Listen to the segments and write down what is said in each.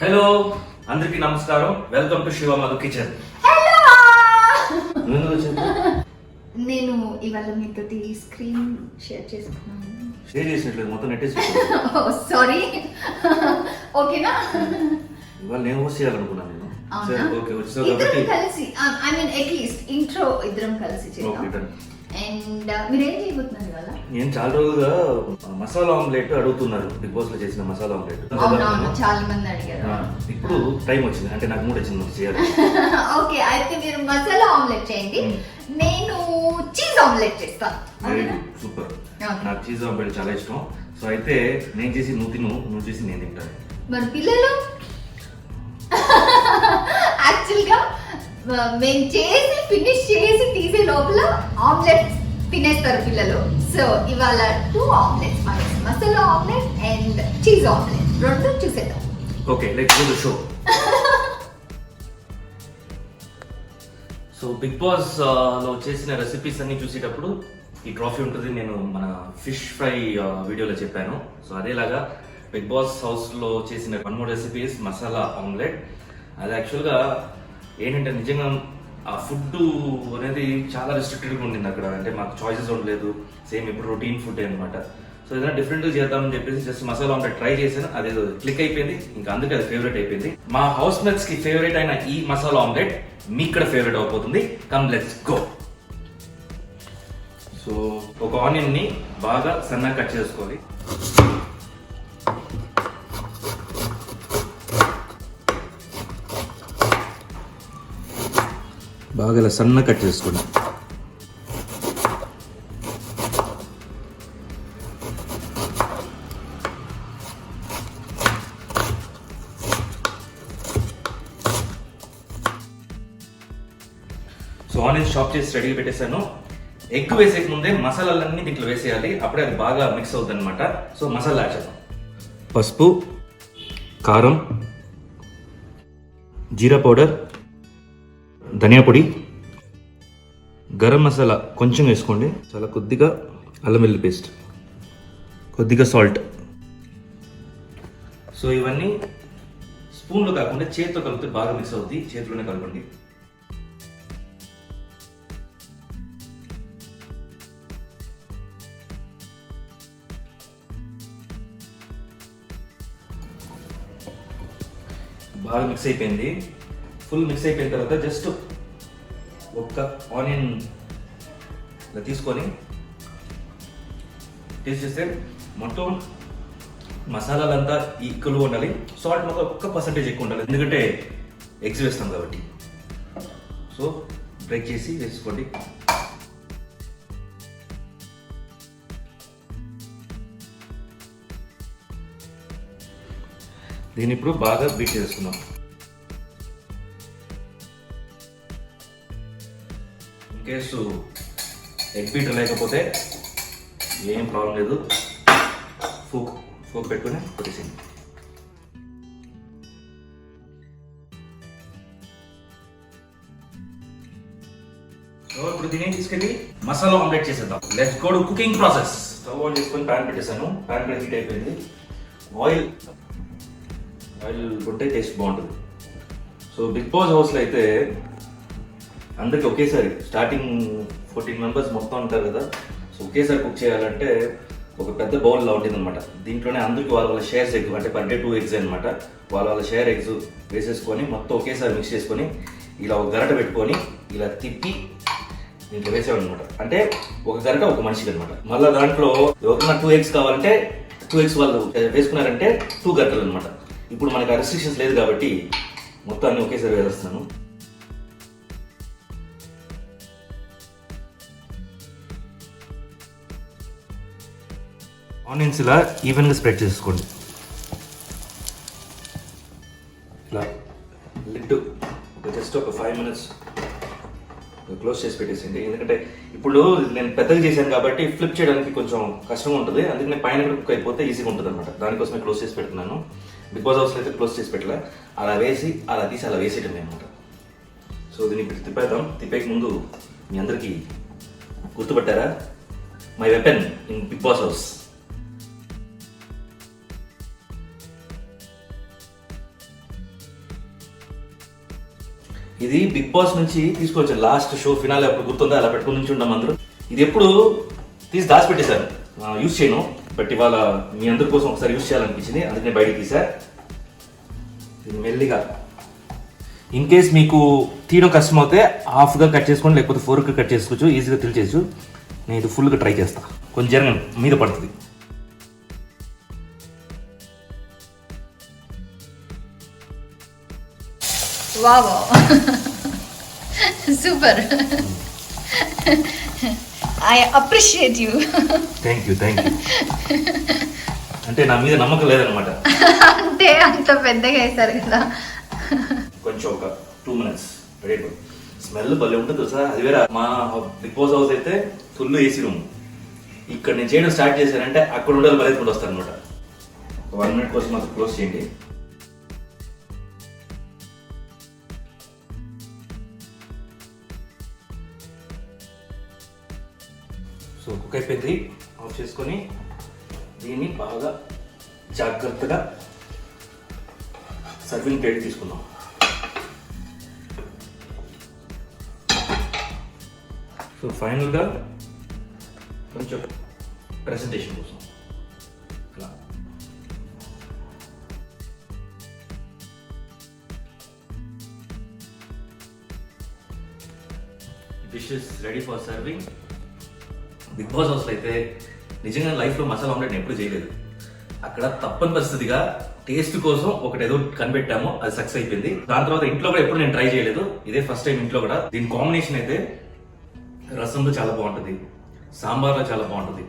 Hello అందరికీ నమస్కారం. Welcome to Shiva Madhu kitchen. నేను ఇవాళ మీతోటి స్క్రీన్ షేర్ చేసుకున్నాను. షేర్ చేసినట్లేదు, మొత్తం నెట్టేసి సారీ. ఓకేనా? ఇవాళ నేను హోస్ట్ చేయాలనుకున్నాను. నేను సరే ఓకే వచ్చేసావు ఇద్దరం కాబట్టి కలిసి ఐ మీన్ అట్లీస్ట్ ఇంట్రో ఇద్దరం కలిసి చేద్దాం. అండ్ మీరు ఏం చేయబోతున్నారు ఇవాళ? నేను చాలా రోజులుగా మసాలా ఆమ్లెట్ అడుగుతున్నారు, బిగ్ బాస్ లో చేసిన మసాలా ఆమ్లెట్. అవునవును, చాలా మంది అడిగారు. ఇప్పుడు టైం వచ్చింది, అంటే నాకు మూడు వచ్చింది మరి చేయాలి. ఓకే, అయితే మీరు మసాలా ఆమ్లెట్ చేయండి, నేను చీజ్ ఆమ్లెట్ చేస్తాను. Very good, super. నాకు చీజ్ ఆమ్లెట్ చాలా ఇష్టం. సో అయితే నేను చేసి నువ్వు తిను, నువ్వు చేసి నేను తింటాను. మరి పిల్లలు యాక్చువల్ గా మేము చేసి ఫినిష్ చేసి తీసే లోపల ఆమ్లెట్ తినేస్తారు పిల్లలు. సో ఇవాళ 2 omelettes, masala omelette and cheese omelette రెండు చూసేద్దాం. Okay, let's go to show. So Bigg Boss లో చేసిన రెసిపీస్ అన్ని చూసేటప్పుడు ఈ ట్రాఫీ ఉంటుంది. నేను మన ఫిష్ ఫ్రై వీడియోలో చెప్పాను. సో అదేలాగా బిగ్ బాస్ హౌస్ లో చేసిన 1 more రెసిపీస్ మసాలా ఆమ్లెట్. అది యాక్చువల్గా ఏంటంటే నిజంగా ఆ ఫుడ్ అనేది చాలా రెస్ట్రిక్టెడ్గా ఉండింది అక్కడ. అంటే మాకు చాయిసెస్ ఉండలేదు, సేమ్ ఇప్పుడు రొటీన్ ఫుడ్ అనమాట. సో ఏదైనా డిఫరెంట్గా చేద్దామని చెప్పేసి జస్ట్ మసాలా ఆమ్లెట్ ట్రై చేశాను. అది క్లిక్ అయిపోయింది, ఇంకా అందుకే అది ఫేవరెట్ అయిపోయింది. మా హౌస్ మేట్స్ కి ఫేవరెట్ అయిన ఈ మసాలా ఆమ్లెట్ మీ ఇక్కడ ఫేవరెట్ అవబోతుంది. Come let's go. సో ఒక ఆనియన్ ని బాగా సన్నగా కట్ చేసుకోవాలి. బాగా ఇలా సన్నగా కట్ చేసుకోండి. సో ఆనియన్స్ చాప్ చేసి రెడీగా పెట్టేశాను. ఎగ్ వేసే ముందే మసాలాలన్నీ దీంట్లో వేసేయాలి, అప్పుడే అది బాగా మిక్స్ అవుతుంది అనమాట. సో మసాలా యాడ్ చేద్దాం. పసుపు, కారం, జీరా పౌడర్, ధనియా పొడి, గరం మసాలా కొంచెం వేసుకోండి, చాలా కొద్దిగా అల్లం వెల్లుల్లి పేస్ట్, కొద్దిగా సాల్ట్. సో ఇవన్నీ స్పూన్లో కాకుండా చేతితో కలిపితే బాగా మిక్స్ అవుతుంది. చేతిలోనే కలపండి. బాగా మిక్స్ అయిపోయింది. ఫుల్ మిక్స్ అయిపోయిన తర్వాత జస్ట్ ఒక్క ఆనియన్ ఇలా తీసుకొని టేస్ట్ చేస్తే మొత్తం మసాలాలంతా ఈక్వల్గా ఉండాలి. సాల్ట్ మొత్తం 1% ఎక్కువ ఉండాలి, ఎందుకంటే ఎగ్స్ వేస్తాం కాబట్టి. సో బ్రేక్ చేసి వేసుకోండి. దీన్ని ఇప్పుడు బాగా బీట్ చేసుకుందాం. కేసు ఎగ్ బీటర్ లేకపోతే ఏం ప్రాబ్లం లేదు, ఫోక్ పెట్టుకుని కొట్టేసింది. ఇప్పుడు దీన్ని తీసుకెళ్ళి మసాలా ఆమ్లెట్ చేసేద్దాం. Let's go to cooking process. Stove on చేసుకొని ప్యాన్ పెట్టేసాను. ప్యాన్ కూడా హీట్ అయిపోయింది. ఆయిల్ ఉంటే టేస్ట్ బాగుంటుంది. సో బిగ్ బాస్ హౌస్లో అయితే అందరికి ఒకేసారి స్టార్టింగ్ 14 మెంబర్స్ మొత్తం ఉంటారు కదా. సో ఒకేసారి కుక్ చేయాలంటే ఒక పెద్ద బౌల్లో ఉంటుంది అనమాట. దీంట్లోనే అందరికి వాళ్ళ షేర్స్ ఎగ్, అంటే పర్ డే 2 eggs అనమాట. వాళ్ళ షేర్ ఎగ్స్ వేసేసుకొని మొత్తం ఒకేసారి మిక్స్ చేసుకొని ఇలా ఒక గరిట పెట్టుకొని ఇలా తిప్పి దీంట్లో వేసేవాడు. అంటే ఒక గరిట ఒక మనిషికి అనమాట. మళ్ళీ దాంట్లో ఎవరైనా 2 eggs కావాలంటే 2 eggs వాళ్ళు వేసుకున్నారంటే 2 గరిటలు అనమాట. ఇప్పుడు మనకి రెస్ట్రిక్షన్స్ లేదు కాబట్టి మొత్తం అన్ని ఒకేసారి వేసేస్తున్నాను. ఆనియన్స్ ఇలా ఈవెన్గా స్ప్రెడ్ చేసుకోండి. ఇలా లిడ్ జస్ట్ ఒక 5 minutes క్లోజ్ చేసి పెట్టేసింది. ఎందుకంటే ఇప్పుడు నేను పెద్దగా చేశాను కాబట్టి ఫ్లిప్ చేయడానికి కొంచెం కష్టంగా ఉంటుంది. అందుకని పైన కుక్ అయిపోతే ఈజీగా ఉంటుంది అనమాట. దానికోసమే క్లోజ్ చేసి పెడుతున్నాను. బిగ్ బాస్ హౌస్లో అయితే క్లోజ్ చేసి పెట్టలే, అలా వేసి అలా తీసి అలా వేసేయటం అనమాట. సో దీన్ని ఇప్పుడు తిప్పేద్దాం. తిప్పేకి ముందు మీ అందరికీ గుర్తుపట్టారా? My weapon in Bigg Boss house. ఇది బిగ్ బాస్ నుంచి తీసుకొచ్చాను. లాస్ట్ షో ఫినాలే అప్పుడు గుర్తుందా, అలా పెట్టుకుని నుంచి ఉంటాం అందరూ. ఇది ఎప్పుడు తీసి దాచిపెట్టేశాను, యూజ్ చేయను. బట్ ఇవాళ మీ అందరి కోసం ఒకసారి యూజ్ చేయాలనిపించింది, అందుకనే బయటికి తీసా. ఇది మెల్లిగా ఇన్ కేస్ మీకు తీయడం కష్టం అవుతే హాఫ్గా కట్ చేసుకోండి, లేకపోతే 4గా కట్ చేసుకోవచ్చు, ఈజీగా తెలియచేయచ్చు. నేను ఇది ఫుల్గా ట్రై చేస్తా, కొంచెం జరగండి, మీద పడుతుంది. Wow super, I appreciate you. Thank you. అంటే నా మీద నమ్మకం లేదనమాట. అంటే అంత పెద్దగా వేస్తారు కదా. కొంచెం ఒక 2 minutes రెడీ. స్మెల్ భలే ఉంటుంది సార్. అది వేరే మా బిగ్ బాస్ హౌస్ అయితే ఫుల్ ఏసీ రూమ్. ఇక్కడ నేను చేయడం స్టార్ట్ చేశానంటే అక్కడ ఉండాలి బలెత్తుకుంటూ వస్తాను అనమాట. 1 minute కోసం మాకు క్లోజ్ చేయండి. సో కుక్ అయిపోయింది, ఆఫ్ చేసుకొని దీన్ని బాగా జాగ్రత్తగా సర్వింగ్ ప్లేట్ తీసుకుందాం. సో ఫైనల్గా కొంచెం ప్రెజెంటేషన్ కోసం ఇలా dish is ready for serving. Bigg Boss హౌస్లో అయితే నిజంగా లైఫ్లో మసాలా ఆమ్లెట్ ఎప్పుడు చేయలేదు. అక్కడ తప్పని పరిస్థితిగా టేస్ట్ కోసం ఒకటి ఏదో కనిపెట్టాము, అది సక్సెస్ అయిపోయింది. దాని తర్వాత ఇంట్లో కూడా ఎప్పుడు నేను ట్రై చేయలేదు, ఇదే ఫస్ట్ టైం ఇంట్లో కూడా. దీని కాంబినేషన్ అయితే రసంలో చాలా బాగుంటుంది, సాంబార్లో చాలా బాగుంటుంది,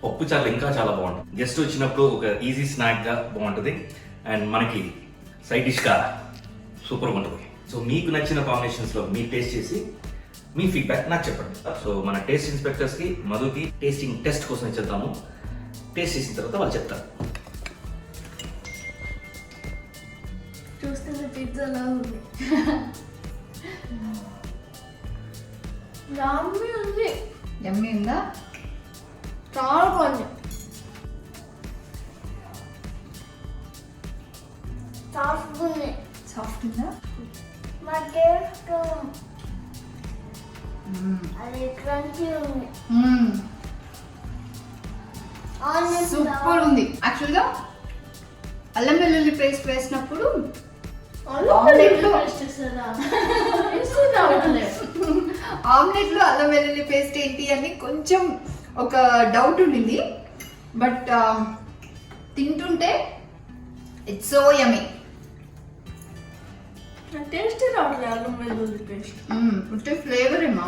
పప్పు చారులో ఇంకా చాలా బాగుంటుంది. గెస్ట్ వచ్చినప్పుడు ఒక ఈజీ స్నాక్గా బాగుంటుంది, అండ్ మనకి సైడ్ డిష్గా సూపర్గా ఉంటుంది. సో మీకు నచ్చిన కాంబినేషన్స్లో మీరు టేస్ట్ చేసి మీ ఫీడ్బ్యాక్ నాకు చెప్పండి. సో మన టేస్ట్ ఇన్స్పెక్టర్స్కి మధుకి టేస్టింగ్ టెస్ట్ కోసం ఇచ్చేద్దాము. టేస్ట్ చేసిన తర్వాత వాళ్ళు చెప్తారు. చూస్తే పిజ్జాలా ఉంది. యమ్మీ ఉంది. యమ్మీ ఉందా? చాలా కొంచెం సాఫ్ట్ ఉంది. సాఫ్ట్ ఉందా? మా టేస్ట్ అది క్రంచీ ఉంది. సూపర్ ఉంది. యాక్చువల్గా అల్లం వెల్లుల్లి పేస్ట్ వేసినప్పుడు ఆమ్లెట్లో అల్లం వెల్లుల్లి పేస్ట్ ఏంటి అని కొంచెం ఒక డౌట్ ఉండింది, బట్ తింటుంటే ఇట్స్ సో యమ్మీ. టేస్ట్ రావట్లేదు అల్లం వెల్లుల్లి పేస్ట్. ఉంటే ఫ్లేవర్ ఏమా.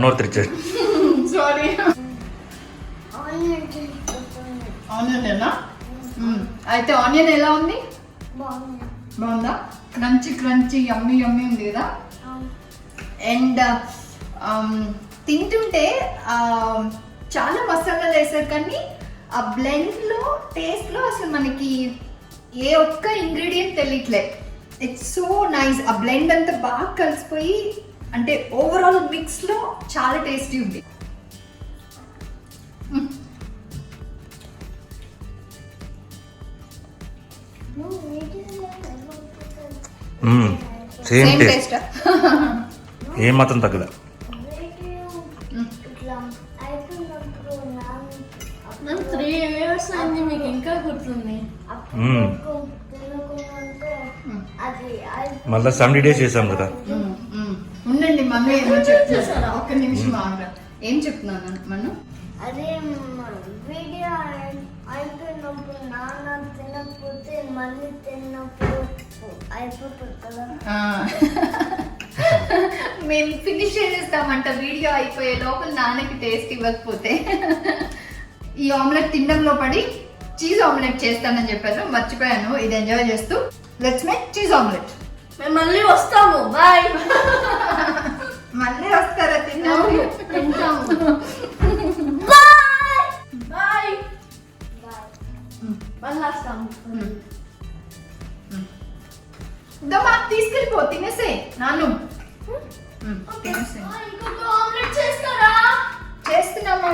నోరు తెరిచాడు. సారీ. ఆనియన్ ఆనియన్ అయితే ఆనియన్ ఎలా ఉంది? బాగుంది. బాగుందా? క్రంచీ క్రంచీ యమ్మీ యమ్మీ ఉంది కదా. అండ్ తింటుంటే చాలా మసాలాలు వేసారు, కానీ ఆ బ్లెండ్లో టేస్ట్లో అసలు మనకి ఏ ఒక్క ఇంగ్రీడియంట్ తెలియట్లే. It's so nice. ఆ బ్లెండ్ అంతా బాగా కలిసిపోయి అంటే ఓవరాల్ మిక్స్లో చాలా టేస్టీ ఉంది. Same taste, taste. ఏం మాత్రం తగ్గదా. నాకు 3 years అయింది, మీకు ఇంకా గుర్తుంది. మళ్ళీ 70 days చేసాం కదా. ఉండండి మన్ను ఏమో చెప్తున్నా, ఒక్క నిమిషం ఆగ్రా. ఏం చెప్తున్నాను మన్ను? అదే వీడియో అయిపోయినప్పుడు నాన్న తినకపోతే మళ్ళీ తిన్నప్పుడు అయిపోతుంది కదా. మేము ఫినిష్ చేసేస్తామంట వీడియో అయిపోయే లోపల నాన్నకి టేస్ట్ ఇవ్వకపోతే. ఈ ఆమ్లెట్ తినడంలో పడి చీజ్ ఆమ్లెట్ చేస్తానని చెప్పాను, మర్చిపోయాను. ఇది ఎంజాయ్ చేస్తూ లెట్స్ మేక్ చీజ్ ఆమ్లెట్. మేము మళ్ళీ వస్తాము. బాయ్. మళ్ళీ వస్తారా? తిన్నాము. బాయ్ బాయ్ మళ్ళీ వస్తాము. మాకు తీసుకెళ్ళిపో, తినేసే నాను. తినేసే. ఇంకొక ఆమ్లెట్ చేస్తారా? చేస్తున్నామా?